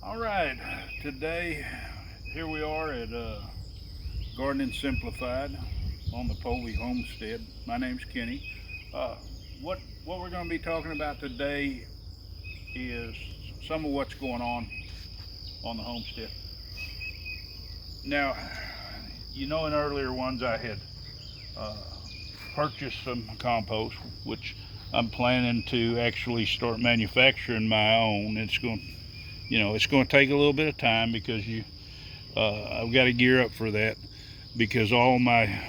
All right, today here we are at Gardening Simplified on the Povey Homestead. My name's Kenny. Uh, what we're going to be talking about today is some of what's going on the homestead. Now, in earlier ones I had uh, purchased some compost, which I'm planning to actually start manufacturing my own. It's going to take a little bit of time because I've got to gear up for that because all my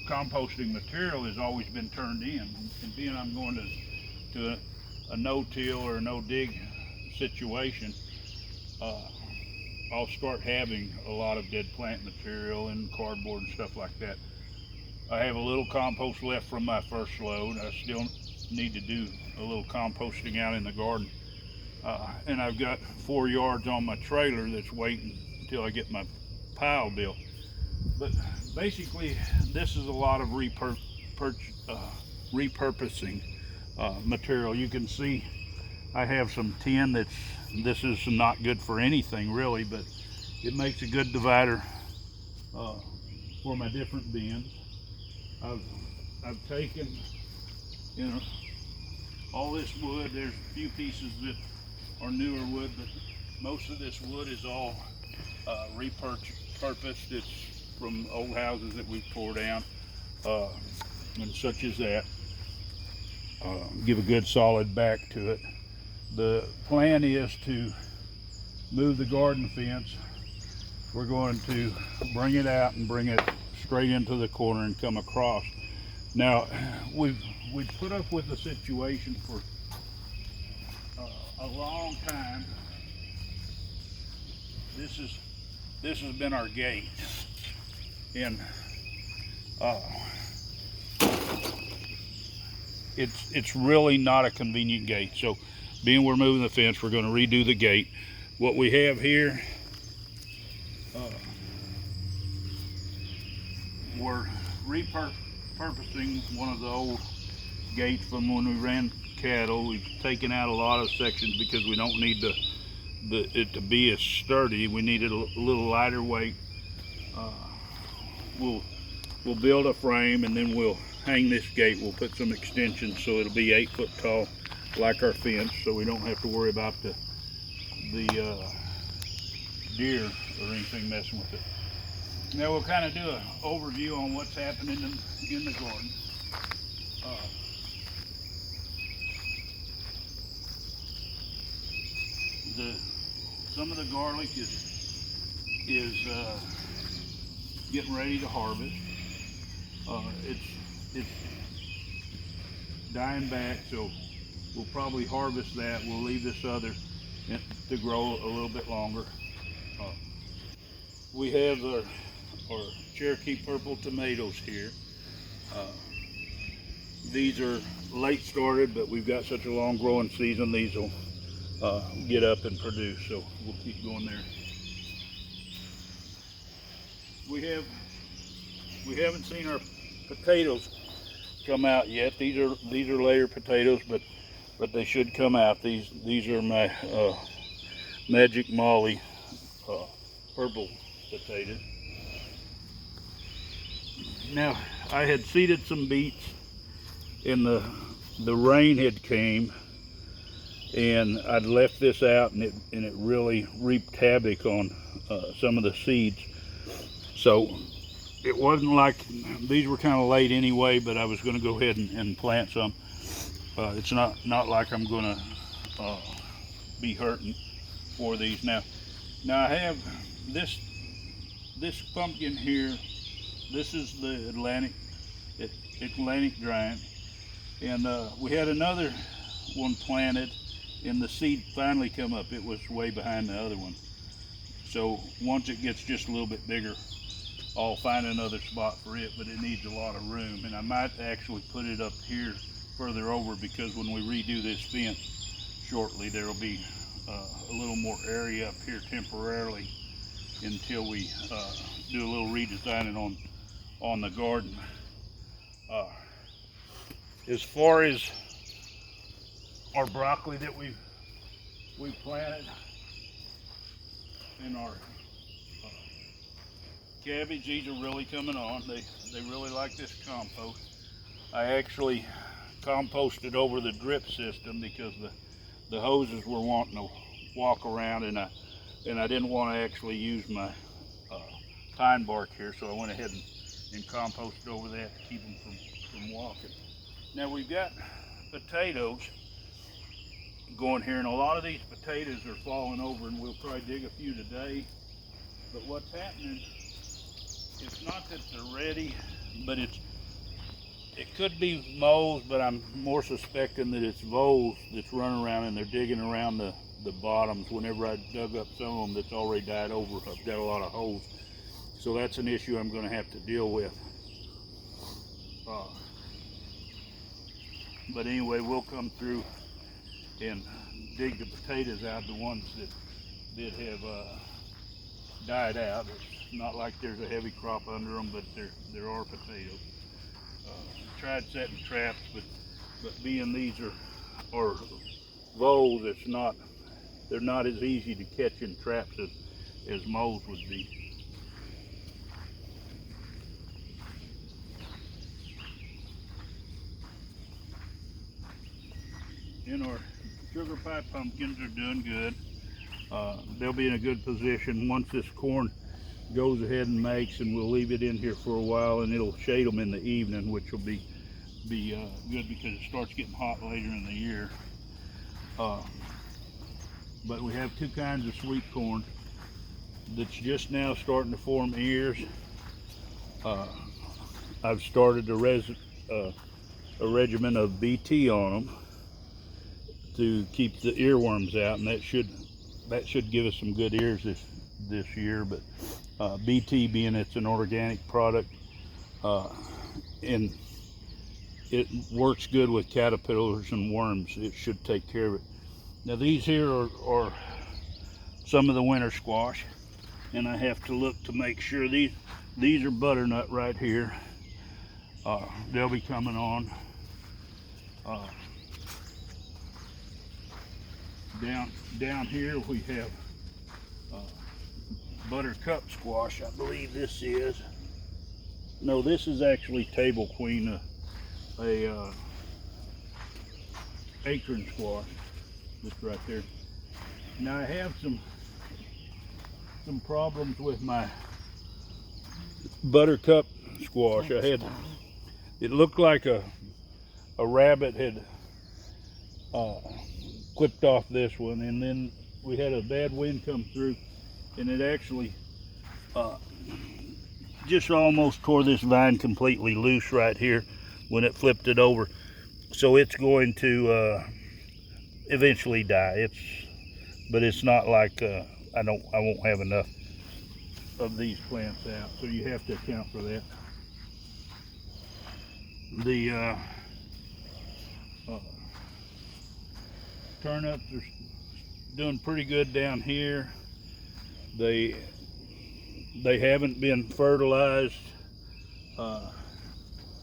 composting material has always been turned in, and being I'm going to a no-till or a no-dig situation, uh, I'll start having a lot of dead plant material and cardboard and stuff like that. I have a little compost left from my first load. I still need to do a little composting out in the garden. And I've got 4 yards on my trailer that's waiting until I get my pile built. But basically, this is a lot of repurposing material. You can see I have some tin this is not good for anything really, but it makes a good divider uh, for my different bins. I've taken, you know, all this wood. There's a few pieces that are newer wood, but most of this wood is all repurposed. It's from old houses that we've tore down, and such as that. Give a good solid back to it. The plan is to move the garden fence. We're going to bring it out and bring it straight into the corner and come across. Now, we've put up with the situation for a long time. This has been our gate, and it's really not a convenient gate. So, being we're moving the fence, we're going to redo the gate. What we have here, we're repurposing one of the old gates from when we ran cattle. We've taken out a lot of sections because we don't need it to be as sturdy. We need it a little lighter weight. We'll build a frame and then we'll hang this gate. We'll put some extensions so it'll be 8 foot tall like our fence, so we don't have to worry about the deer or anything messing with it. Now we'll kind of do an overview on what's happening in the garden. Some of the garlic is getting ready to harvest. It's dying back, so we'll probably harvest that. We'll leave this other to grow a little bit longer. We have our Cherokee purple tomatoes here. These are late started, but we've got such a long growing season, these will get up and produce, so we'll keep going there. We haven't seen our potatoes come out yet. These are layer potatoes, but they should come out. These are my Magic Molly purple potatoes. Now, I had seeded some beets, and the rain had came, and I'd left this out, and it really reaped havoc on some of the seeds. So it wasn't like these were kind of late anyway, but I was going to go ahead and plant some. It's not like I'm going to be hurting for these. Now I have this pumpkin here. This is the Atlantic giant, and we had another one planted, and the seed finally come up. It was way behind the other one. So once it gets just a little bit bigger, I'll find another spot for it, but it needs a lot of room, and I might actually put it up here further over, because when we redo this fence shortly, there will be a little more area up here temporarily until we do a little redesigning on the garden. As far as our broccoli that we've planted, and our cabbage. These are really coming on. They really like this compost. I actually composted over the drip system because the hoses were wanting to walk around, and I didn't want to actually use my pine bark here, so I went ahead and composted over that to keep them from walking. Now we've got potatoes going here, and a lot of these potatoes are falling over, and we'll probably dig a few today. But what's happening, it's not that they're ready, but it could be moles, but I'm more suspecting that it's voles that's running around and they're digging around the bottoms. Whenever I dug up some of them that's already died over, I've got a lot of holes. So that's an issue I'm going to have to deal with. But anyway, we'll come through and dig the potatoes out, the ones that have died out. It's not like there's a heavy crop under them, but there are potatoes. Tried setting traps, but being these are voles, they're not as easy to catch in traps as moles would be. And our sugar pie pumpkins are doing good. They'll be in a good position once this corn goes ahead and makes, and we'll leave it in here for a while, and it'll shade them in the evening, which will be good because it starts getting hot later in the year. But we have two kinds of sweet corn that's just now starting to form ears. I've started a regimen of BT on them to keep the earworms out, and that should give us some good ears this year. But BT, being it's an organic product, and it works good with caterpillars and worms, it should take care of it. Now these here are some of the winter squash, and I have to look to make sure these are butternut right here. They'll be coming on. Down here we have buttercup squash, I believe this is. No, this is actually table queen, a acorn squash that's right there. Now I have some problems with my buttercup squash. It looked like a rabbit had clipped off this one, and then we had a bad wind come through, and it actually just almost tore this vine completely loose right here when it flipped it over. So it's going to eventually die. But it's not like I won't have enough of these plants out, so you have to account for that. The turnips are doing pretty good down here. They haven't been fertilized, and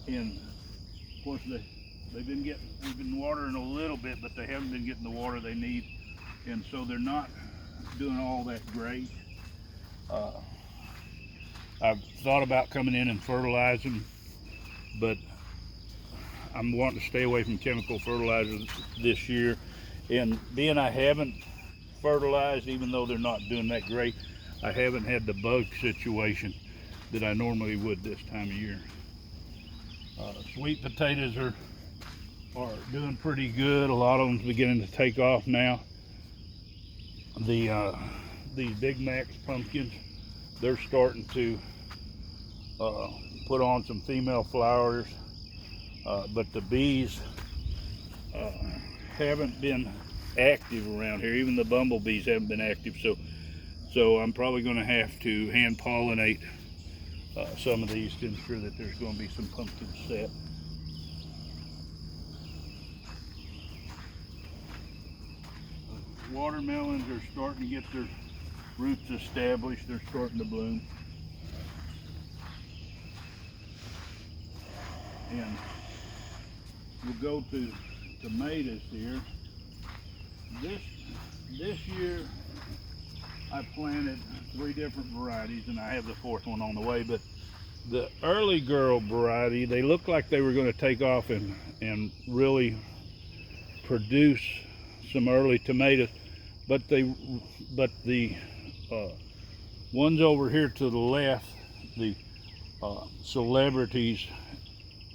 of course we've been watering a little bit, but they haven't been getting the water they need, and so they're not doing all that great. I've thought about coming in and fertilizing, but I'm wanting to stay away from chemical fertilizers this year. And being I haven't fertilized, even though they're not doing that great, I haven't had the bug situation that I normally would this time of year. Sweet potatoes are doing pretty good. A lot of them's beginning to take off now. These Big Max pumpkins, they're starting to put on some female flowers, but the bees haven't been active around here. Even the bumblebees haven't been active, so I'm probably going to have to hand pollinate some of these to ensure that there's going to be some pumpkins set. Watermelons are starting to get their roots established. They're starting to bloom. And we'll go to tomatoes here. this year I planted 3 different varieties, and I have the 4th one on the way. But the early girl variety, they looked like they were going to take off and really produce some early tomatoes, but the ones over here to the left, the celebrities,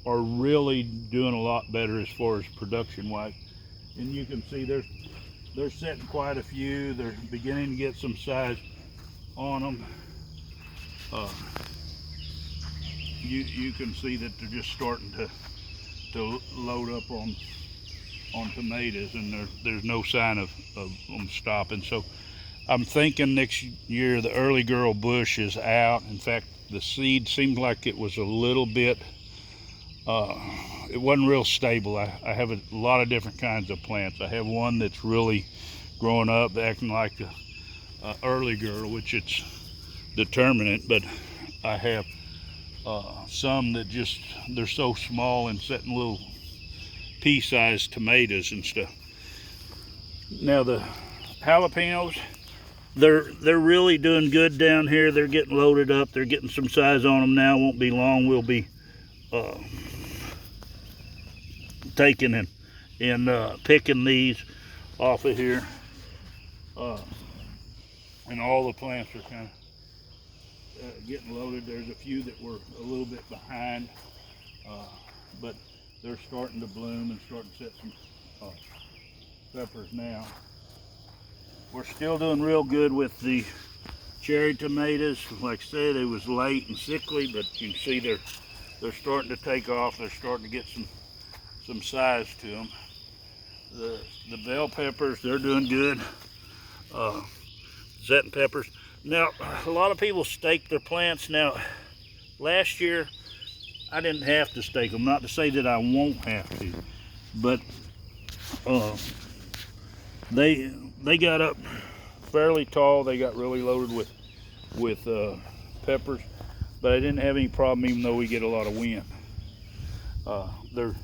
are really doing a lot better as far as production wise. And you can see they're setting quite a few. They're beginning to get some size on them. You can see that they're just starting to load up on tomatoes, and there's no sign of them stopping. So I'm thinking next year the early girl bush is out. In fact, the seed seemed like it was a little bit, it wasn't real stable. I have a lot of different kinds of plants. I have one that's really growing up, acting like a early girl, which it's determinate, but I have some that just, they're so small and setting little pea-sized tomatoes and stuff. Now the jalapenos, they're really doing good down here. They're getting loaded up. They're getting some size on them now. Won't be long. We'll be taking and picking these off of here. And all the plants are kind of getting loaded. There's a few that were a little bit behind, but they're starting to bloom and starting to set some peppers now. We're still doing real good with the cherry tomatoes. Like I said, it was late and sickly, but you can see they're starting to take off. They're starting to get some size to them. The bell peppers, they're doing good. Setting peppers. Now, a lot of people stake their plants. Now, last year I didn't have to stake them. Not to say that I won't have to, but they got up fairly tall. They got really loaded with peppers, but I didn't have any problem, even though we get a lot of wind. They're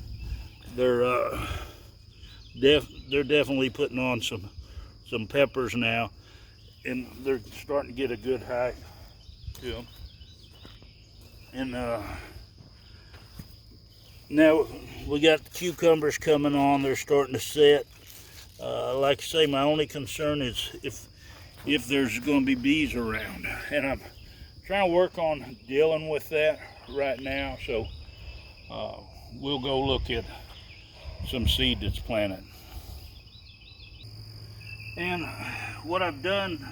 definitely putting on some peppers now, and they're starting to get a good height to them. And now we got the cucumbers coming on. They're starting to set. Like I say, my only concern is if there's going to be bees around, and I'm trying to work on dealing with that right now. So we'll go look at some seed that's planted. And what I've done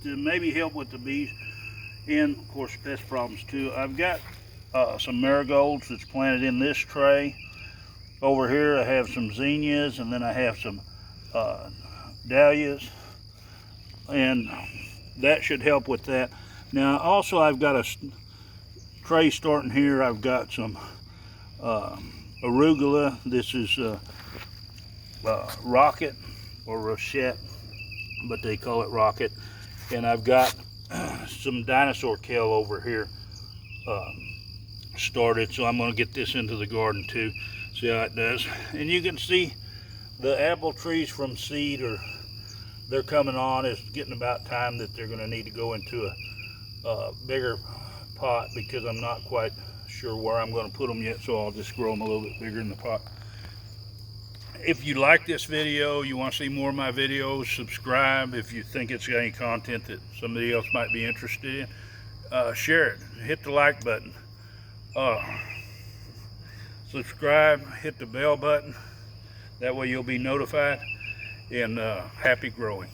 to maybe help with the bees, and of course pest problems too, I've got some marigolds that's planted in this tray. Over here I have some zinnias, and then I have some dahlias, and that should help with that. Now also I've got a tray starting here. I've got some arugula. This is rocket or rochette, but they call it rocket. And I've got some dinosaur kale over here started, so I'm going to get this into the garden too, see how it does. And you can see the apple trees from seed they're coming on. It's getting about time that they're going to need to go into a bigger pot, because I'm not quite sure where I'm going to put them yet, so I'll just grow them a little bit bigger in the pot. If you like this video, you want to see more of my videos, subscribe. If you think it's got any content that somebody else might be interested in, share it. Hit the like button. Subscribe, hit the bell button. That way you'll be notified, and happy growing.